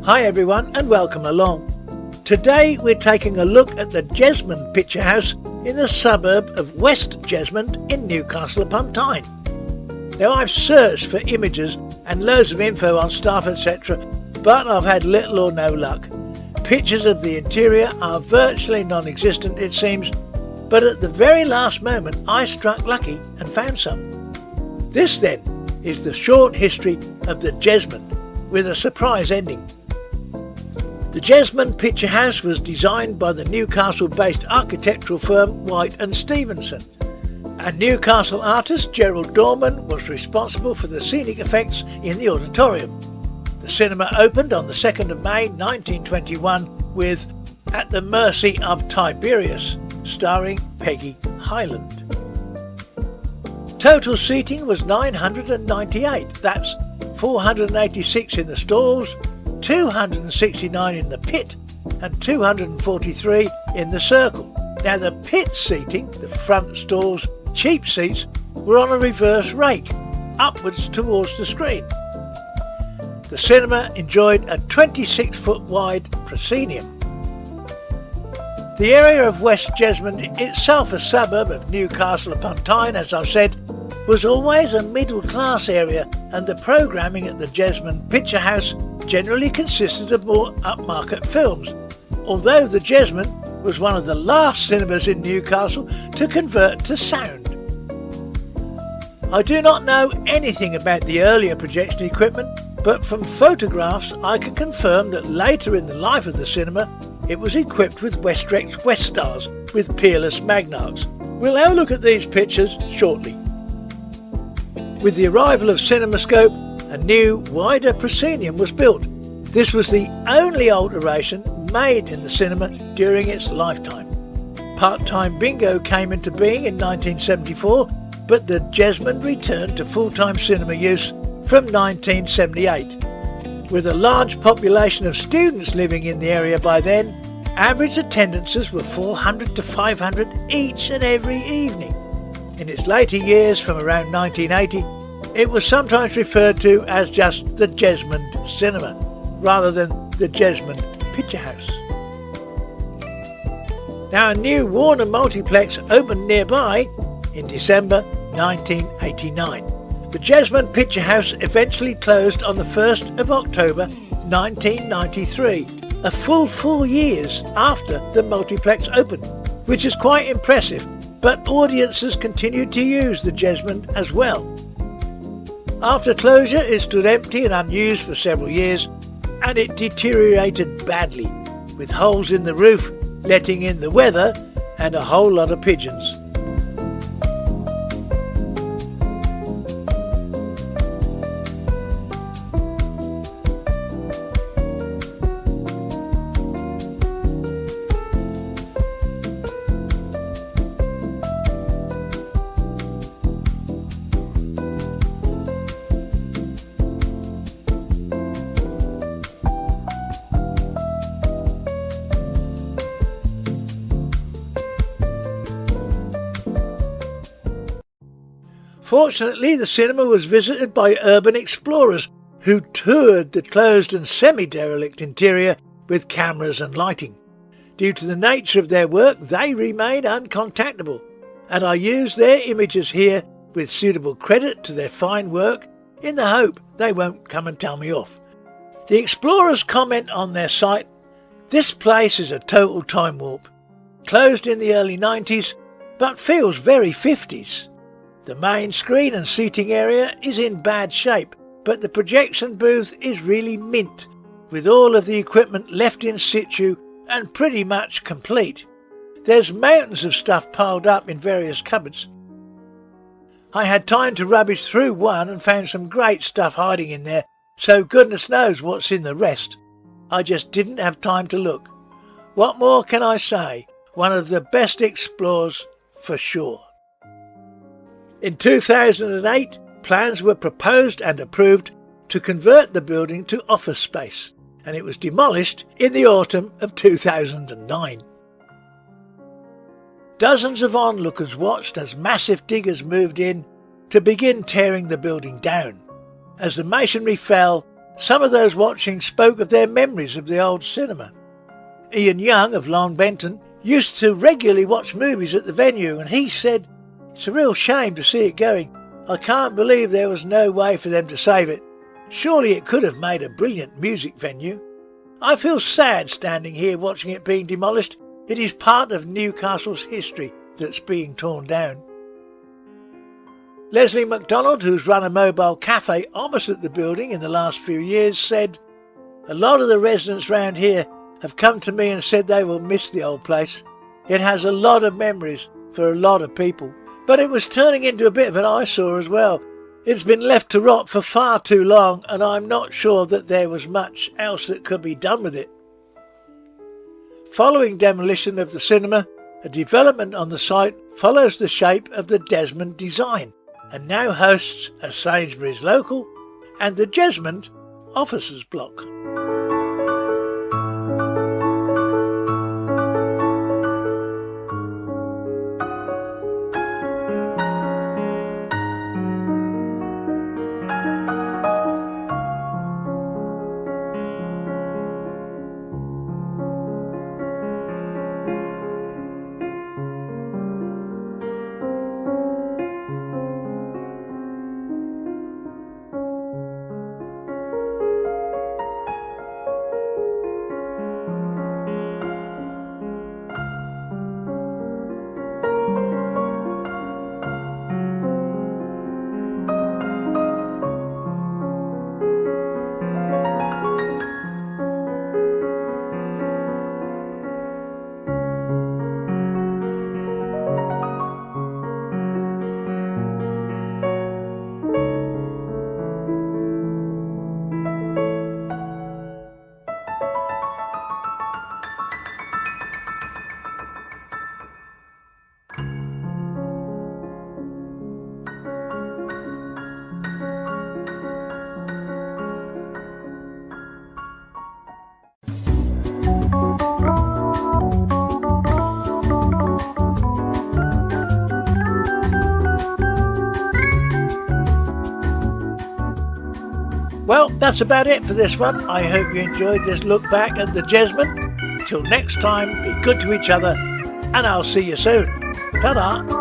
Hi everyone and welcome along. Today we're taking a look at the Jesmond Picture House in the suburb of West Jesmond in Newcastle upon Tyne. Now I've searched for images and loads of info on staff etc, but I've had little or no luck. Pictures of the interior are virtually non-existent it seems, but at the very last moment I struck lucky and found some. This then is the short history of the Jesmond with a surprise ending. The Jesmond Picture House was designed by the Newcastle-based architectural firm White and Stevenson, and Newcastle artist Gerald Dorman was responsible for the scenic effects in the auditorium. The cinema opened on the 2nd of May 1921 with At the Mercy of Tiberius, starring Peggy Hyland. Total seating was 998, that's 486 in the stalls, 269 in the pit and 243 in the circle. Now the pit seating, the front stalls, cheap seats, were on a reverse rake, upwards towards the screen. The cinema enjoyed a 26-foot wide proscenium. The area of West Jesmond, itself a suburb of Newcastle upon Tyne as I've said, was always a middle-class area, and the programming at the Jesmond Picture House generally consisted of more upmarket films, although the Jesmond was one of the last cinemas in Newcastle to convert to sound. I do not know anything about the earlier projection equipment, but from photographs I can confirm that later in the life of the cinema it was equipped with Westrex Weststars with peerless magnarcs. We'll have a look at these pictures shortly. With the arrival of CinemaScope, a new, wider proscenium was built. This was the only alteration made in the cinema during its lifetime. Part-time bingo came into being in 1974, but the Jesmond returned to full-time cinema use from 1978. With a large population of students living in the area by then, average attendances were 400 to 500 each and every evening. In its later years, from around 1980, it was sometimes referred to as just the Jesmond Cinema, rather than the Jesmond Picture House. Now a new Warner Multiplex opened nearby in December 1989. The Jesmond Picture House eventually closed on the 1st of October 1993, a full 4 years after the multiplex opened, which is quite impressive, but audiences continued to use the Jesmond as well. After closure it stood empty and unused for several years, and it deteriorated badly, with holes in the roof letting in the weather and a whole lot of pigeons. Fortunately, the cinema was visited by urban explorers who toured the closed and semi-derelict interior with cameras and lighting. Due to the nature of their work, they remain uncontactable, and I use their images here with suitable credit to their fine work in the hope they won't come and tell me off. The explorers comment on their site, "This place is a total time warp. Closed in the early 90s, but feels very 50s. The main screen and seating area is in bad shape, but the projection booth is really mint, with all of the equipment left in situ and pretty much complete. There's mountains of stuff piled up in various cupboards. I had time to rubbish through one and found some great stuff hiding in there, so goodness knows what's in the rest. I just didn't have time to look. What more can I say? One of the best explores for sure." In 2008, plans were proposed and approved to convert the building to office space, and it was demolished in the autumn of 2009. Dozens of onlookers watched as massive diggers moved in to begin tearing the building down. As the masonry fell, Some of those watching spoke of their memories of the old cinema. Ian Young of Long Benton used to regularly watch movies at the venue, and he said, "It's a real shame to see it going. I can't believe there was no way for them to save it. Surely it could have made a brilliant music venue. I feel sad standing here watching it being demolished. It is part of Newcastle's history that's being torn down." Leslie MacDonald, who's run a mobile cafe opposite the building in the last few years, said, "A lot of the residents round here have come to me and said they will miss the old place. It has a lot of memories for a lot of people, but it was turning into a bit of an eyesore as well. It's been left to rot for far too long, and I'm not sure that there was much else that could be done with it." Following demolition of the cinema, a development on the site follows the shape of the Jesmond design and now hosts a Sainsbury's local and the Jesmond officers block. Well, that's about it for this one. I hope you enjoyed this look back at the Jesmond. Till next time, be good to each other, and I'll see you soon. Ta-da!